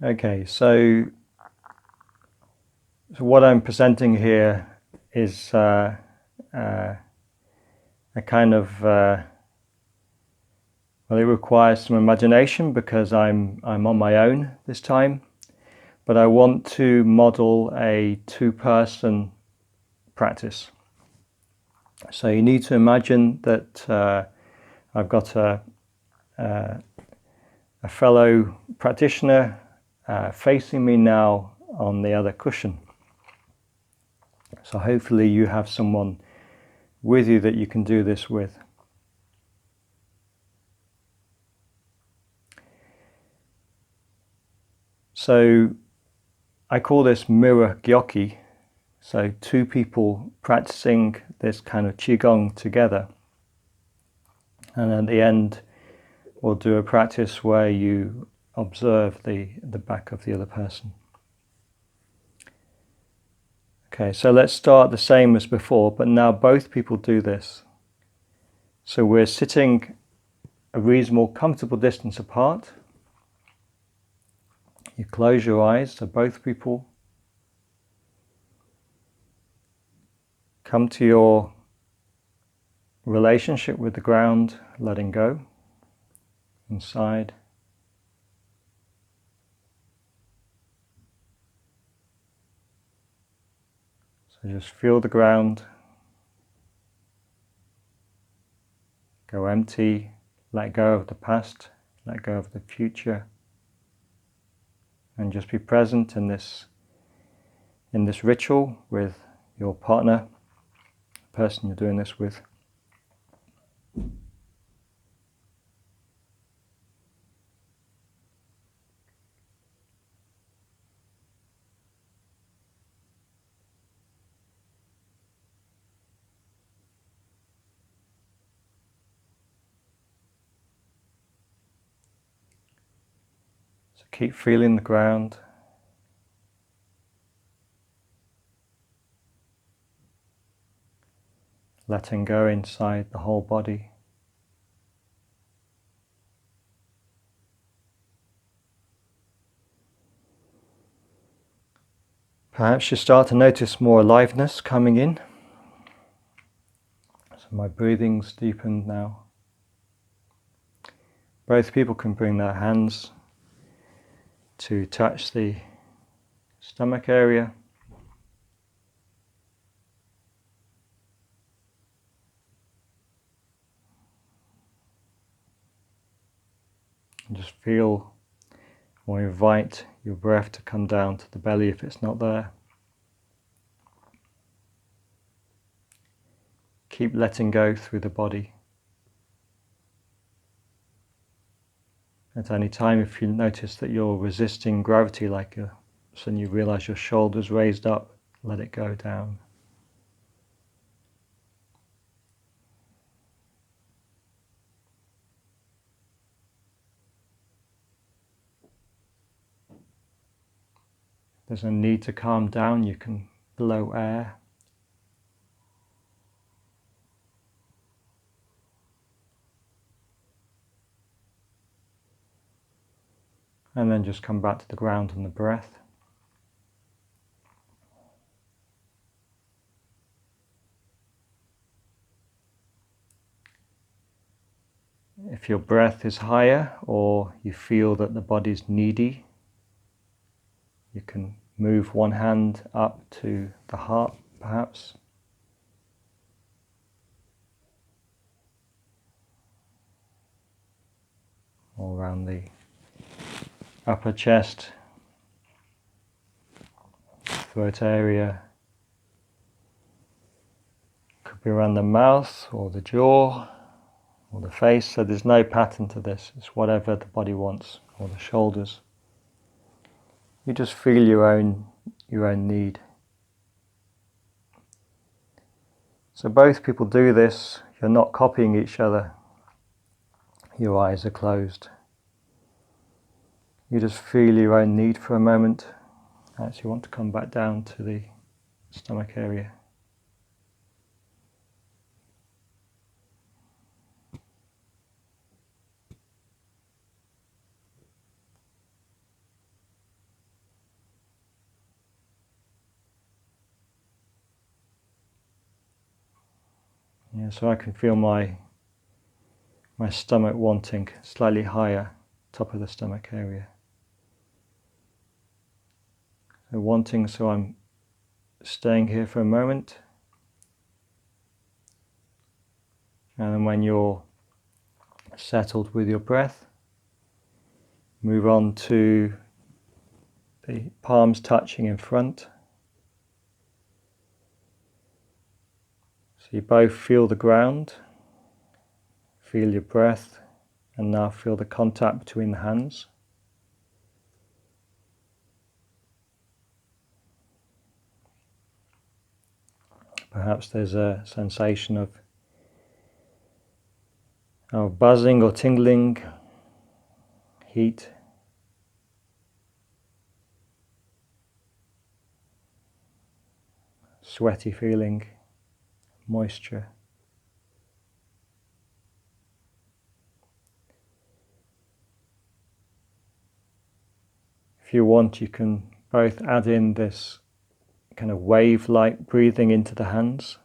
Okay, so what I'm presenting here is a kind of well, it requires some imagination because I'm on my own this time, but I want to model a two-person practice. So you need to imagine that I've got a fellow practitioner facing me now on the other cushion. So hopefully you have someone with you that you can do this with. So I call this Mirror Gyoki. So two people practicing this kind of Qigong together. And at the end, we'll do a practice where you observe the back of the other person. Okay, so let's start the same as before, but now both people do this. So we're sitting a reasonable, comfortable distance apart. You close your eyes, so both people come to your relationship with the ground, letting go, inside. So just feel the ground, go empty, let go of the past, let go of the future, and just be present in this ritual with your partner, the person you're doing this with. So keep feeling the ground. Letting go inside the whole body. Perhaps you start to notice more aliveness coming in. So my breathing's deepened now. Both people can bring their hands to touch the stomach area. And just feel or invite your breath to come down to the belly if it's not there. Keep letting go through the body. At any time, if you notice that you're resisting gravity, suddenly you realize your shoulders raised up, let it go down. There's a need to calm down, you can blow air. And then just come back to the ground and the breath. If your breath is higher or you feel that the body's needy, you can move one hand up to the heart, perhaps. Or around the upper chest, throat area. Could be around the mouth or the jaw or the face. So there's no pattern to this. It's whatever the body wants, or the shoulders. You just feel your own need. So both people do this. You're not copying each other. Your eyes are closed. You just feel your own need for a moment. As you want to come back down to the stomach area. Yeah, so I can feel my stomach wanting slightly higher, top of the stomach area. So wanting, so I'm staying here for a moment. And then when you're settled with your breath, move on to the palms touching in front. So you both feel the ground, feel your breath, and now feel the contact between the hands. Perhaps there's a sensation of buzzing or tingling, heat. Sweaty feeling, moisture. If you want, you can both add in this kind of wave-like breathing into the hands.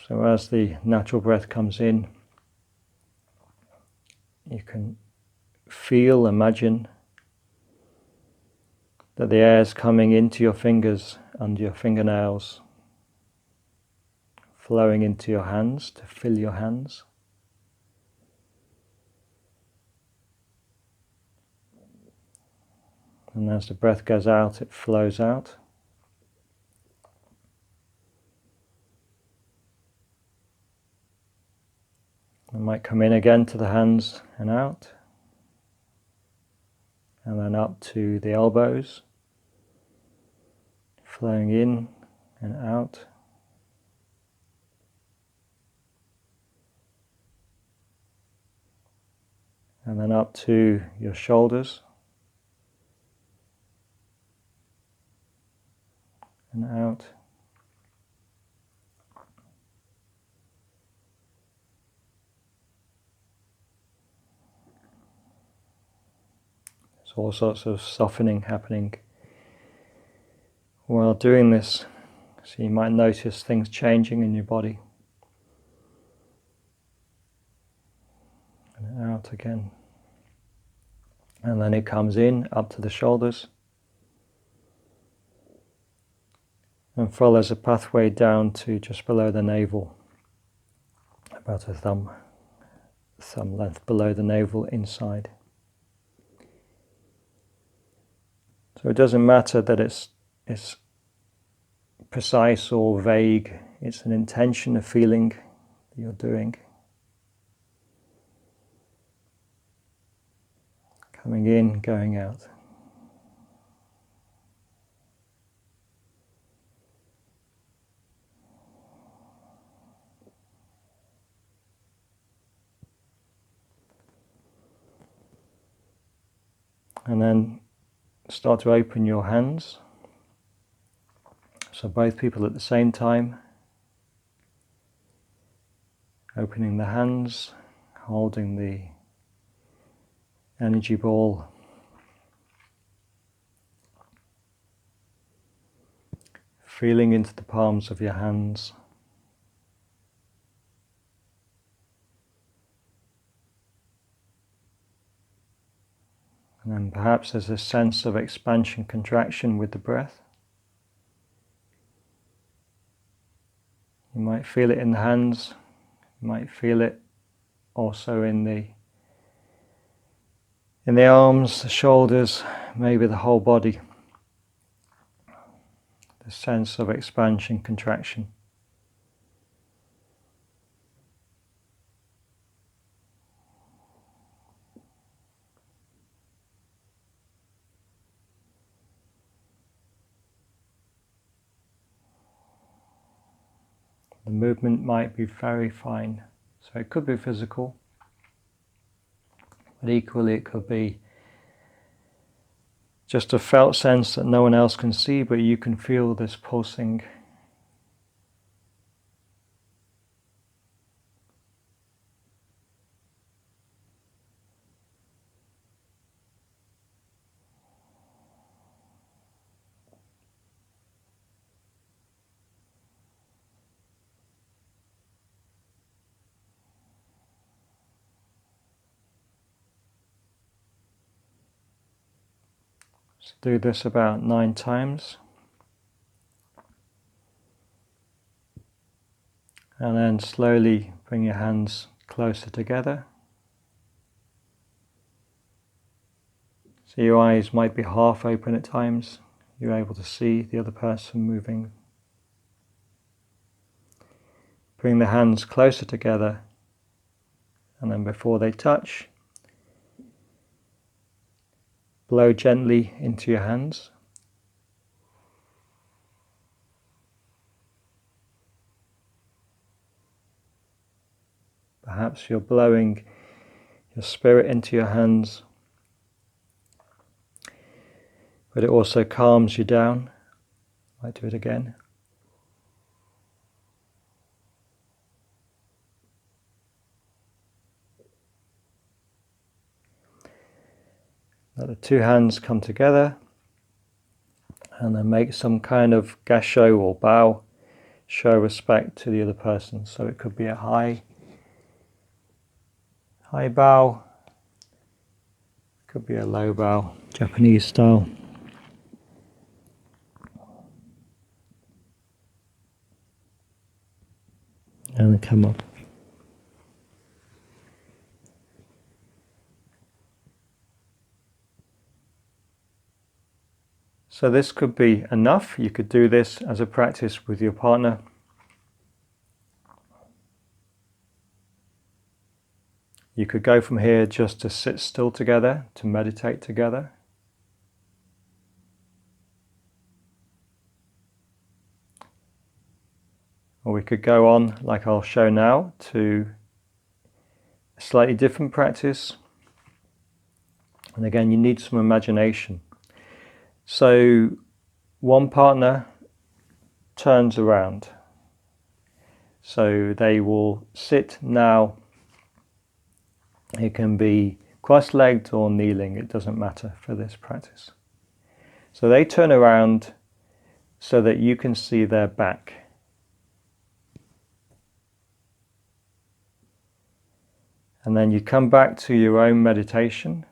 So as the natural breath comes in, you can feel, imagine that the air is coming into your fingers, under your fingernails, flowing into your hands to fill your hands. And as the breath goes out, it flows out. It might come in again to the hands and out, and then up to the elbows, flowing in and out. And then up to your shoulders and out. There's all sorts of softening happening while doing this. So you might notice things changing in your body. And out again. And then it comes in, up to the shoulders. And follows a pathway down to just below the navel. About a thumb length below the navel inside. So it doesn't matter that it's precise or vague. It's an intention, a feeling that you're doing. Coming in, going out. And then start to open your hands. So both people at the same time. Opening the hands, holding the energy ball. Feeling into the palms of your hands. And then perhaps there's a sense of expansion, contraction with the breath. You might feel it in the hands. You might feel it also in the arms, the shoulders, maybe the whole body. The sense of expansion, contraction. The movement might be very fine. So it could be physical, but equally it could be just a felt sense that no one else can see, but you can feel this pulsing. So do this about 9 times. And then slowly bring your hands closer together. So your eyes might be half open at times. You're able to see the other person moving. Bring the hands closer together, and then before they touch, blow gently into your hands. Perhaps you're blowing your spirit into your hands, but it also calms you down. I might do it again. Let the two hands come together and then make some kind of gassho or bow. Show respect to the other person. So it could be a high bow, could be a low bow, Japanese style. And then come up. So this could be enough. You could do this as a practice with your partner. You could go from here just to sit still together, to meditate together. Or we could go on, like I'll show now, to a slightly different practice. And again, you need some imagination. So one partner turns around. So they will sit now. It can be cross-legged or kneeling, it doesn't matter for this practice. So they turn around so that you can see their back. And then you come back to your own meditation.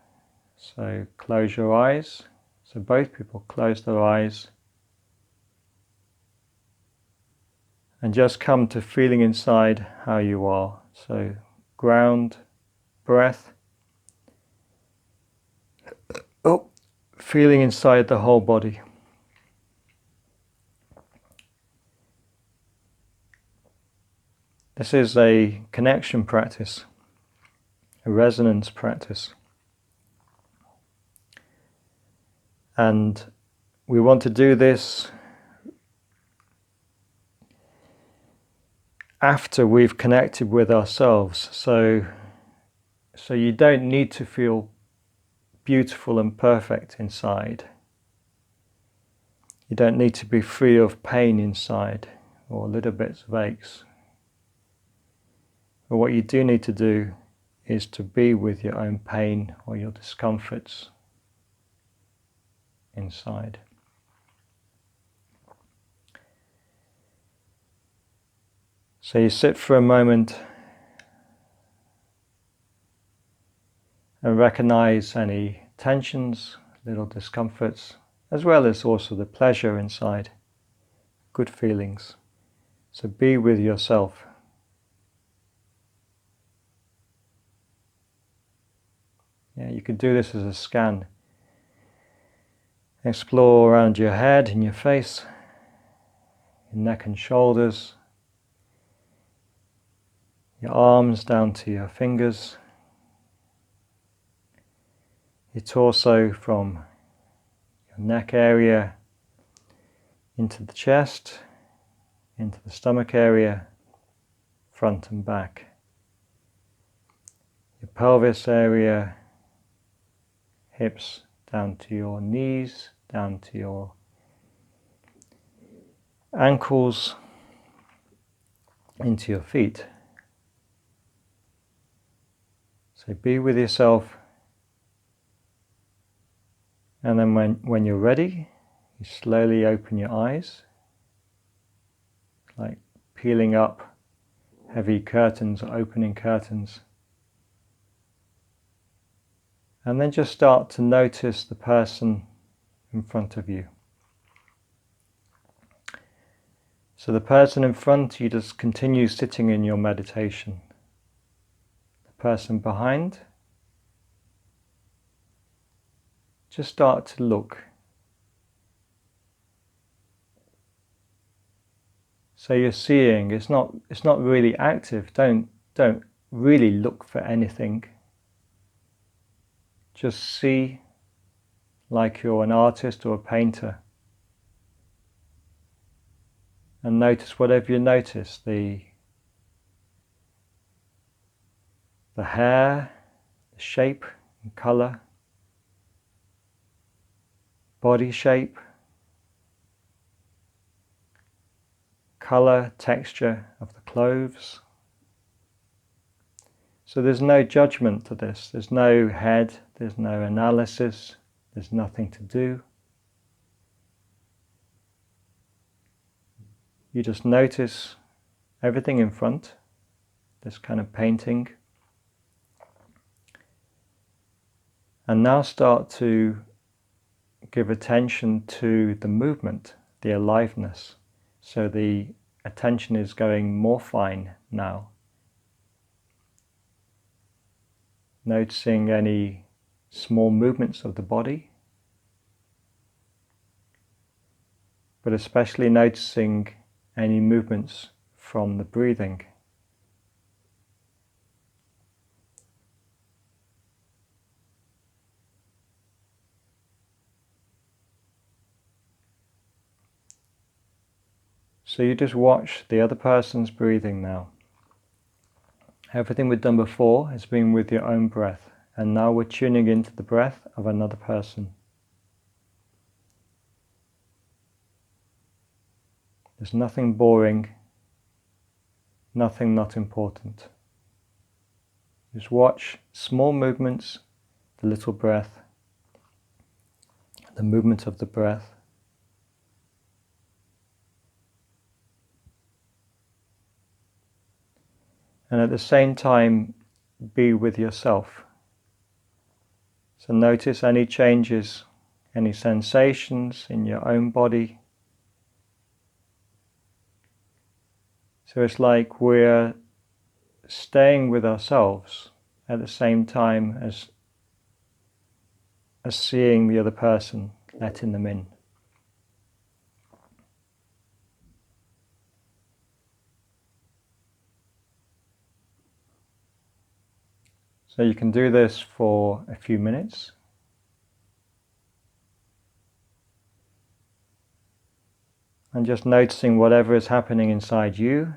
So close your eyes. So both people close their eyes. And just come to feeling inside how you are. So ground, breath. Oh, feeling inside the whole body. This is a connection practice, a resonance practice. And we want to do this after we've connected with ourselves. So you don't need to feel beautiful and perfect inside. You don't need to be free of pain inside or little bits of aches. But what you do need to do is to be with your own pain or your discomforts inside. So you sit for a moment and recognize any tensions, little discomforts, as well as also the pleasure inside, good feelings. So be with yourself. Yeah, you can do this as a scan. Explore around your head and your face, your neck and shoulders, your arms down to your fingers, your torso from your neck area into the chest, into the stomach area, front and back. Your pelvis area, hips down to your knees, down to your ankles, into your feet. So be with yourself, and then when you're ready, you slowly open your eyes, like peeling up heavy curtains or opening curtains. And then just start to notice the person in front of you. So the person in front, you just continue sitting in your meditation. The person behind, just start to look. So you're seeing, it's not really active. Don't really look for anything. Just see like you're an artist or a painter. And notice whatever you notice, the hair, the shape and colour, body shape, colour, texture of the clothes. So there's no judgment to this, there's no head, there's no analysis, there's nothing to do. You just notice everything in front, this kind of painting. And now start to give attention to the movement, the aliveness. So the attention is going more fine now. Noticing any small movements of the body, but especially noticing any movements from the breathing. So you just watch the other person's breathing now. Everything we've done before has been with your own breath, and now we're tuning into the breath of another person. There's nothing boring, nothing not important. Just watch small movements, the little breath, the movement of the breath. And at the same time, be with yourself. So notice any changes, any sensations in your own body. So it's like we're staying with ourselves at the same time as seeing the other person, letting them in. So you can do this for a few minutes. And just noticing whatever is happening inside you,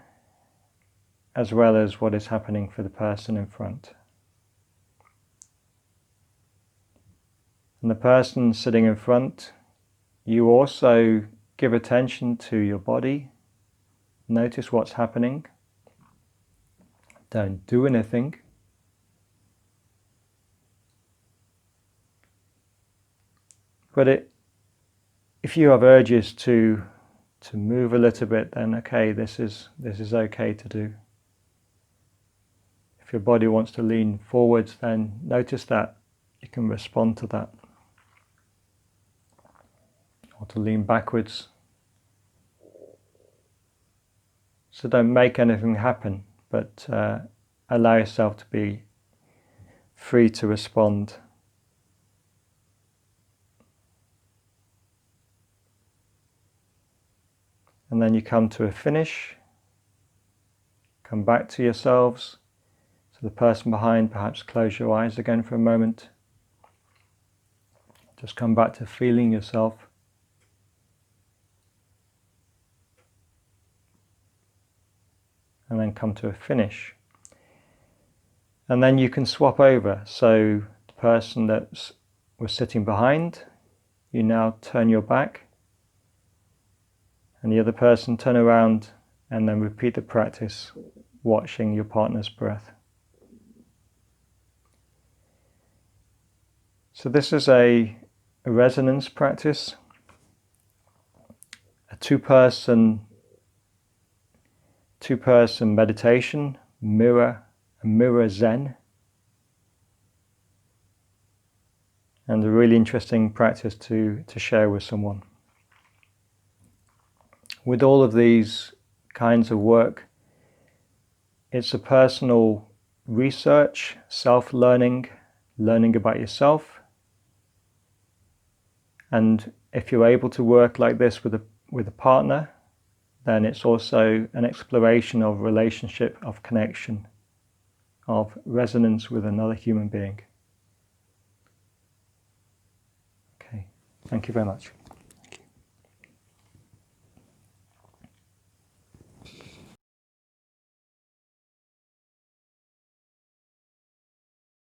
as well as what is happening for the person in front. And the person sitting in front, you also give attention to your body. Notice what's happening. Don't do anything. But if you have urges to move a little bit, then okay, this is okay to do. If your body wants to lean forwards, then notice that you can respond to that. Or to lean backwards. So don't make anything happen, but allow yourself to be free to respond. And then you come to a finish, come back to yourselves. So the person behind, perhaps close your eyes again for a moment. Just come back to feeling yourself. And then come to a finish. And then you can swap over. So the person that was sitting behind, you now turn your back. And the other person turn around and then repeat the practice, watching your partner's breath. So this is a resonance practice, a two-person meditation, mirror Zen. and a really interesting practice to share with someone. With all of these kinds of work, it's a personal research, self-learning, learning about yourself. And if you're able to work like this with a partner, then it's also an exploration of relationship, of connection, of resonance with another human being. Okay, thank you very much.